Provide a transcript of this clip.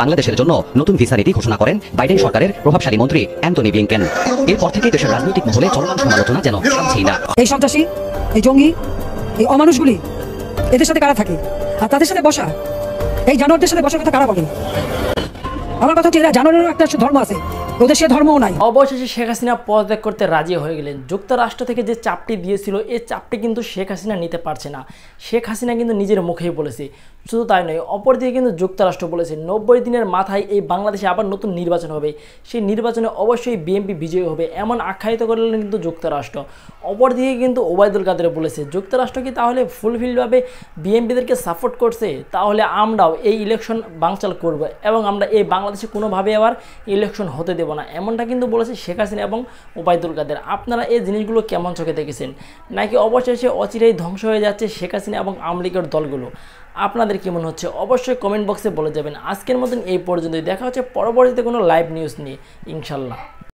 বাংলাদেশের জন্য নতুন ভিসা নীতি ঘোষণা করেন বাইডেন সরকারের প্রভাবশালী মন্ত্রী অ্যান্টনি ব্লিংকেন। এরপর থেকে দেশের রাজনৈতিক মহলে চলমান সমালোচনা যেন থামছেই না। এই সন্ত্রাসী, এই জঙ্গি, এই অমানুষগুলি এদের সাথে কারা থাকে আর তাদের সাথে বসা, এই জানোয়ারদের সাথে বসার কথা কারা বলে? আমার কথা হচ্ছে এরা জানোয়ারেরও একটা ধর্ম আছে, ওদের সে ধর্মও নাই। অবশেষে শেখ হাসিনা পদত্যাগ করতে রাজি হয়ে গেলেন। যুক্তরাষ্ট্র থেকে যে চাপটি দিয়েছিল এই চাপটি কিন্তু শেখ হাসিনা নিতে পারছে না। শেখ হাসিনা কিন্তু নিজের মুখেই বলেছে। শুধু তাই নয়, অপরদিকে কিন্তু যুক্তরাষ্ট্র বলেছে 90 দিনের মাথায় এই বাংলাদেশে আবার নতুন নির্বাচন হবে, সেই নির্বাচনে অবশ্যই বিএনপি বিজয়ী হবে এমন আখ্যায়িত করলেন কিন্তু যুক্তরাষ্ট্র। অপরদিকে কিন্তু ওবায়দুল কাদের বলেছে যুক্তরাষ্ট্র কি তাহলে ফুলফিলভাবে বিএনপিদেরকে সাপোর্ট করছে, তাহলে আমরাও এই ইলেকশন বানচাল করব এবং আমরা এই বাংলাদেশে কোনোভাবে আবার ইলেকশন হতে দেব না, এমনটা কিন্তু বলেছে শেখ হাসিনা এবং ওবায়দুল কাদের। আপনারা এই জিনিসগুলো কেমন চোখে দেখেছেন? নাকি অবশেষে অচিরেই ধ্বংস হয়ে যাচ্ছে শেখ হাসিনা এবং আওয়ামী লীগের দলগুলো? আপনাদের কি মনে হচ্ছে অবশ্যই কমেন্ট বক্সে বলে যাবেন। আজকের মতন এই পর্যন্তই, দেখা হচ্ছে পরবর্তীতে কোনো লাইভ নিউজ নিয়ে ইনশাল্লাহ।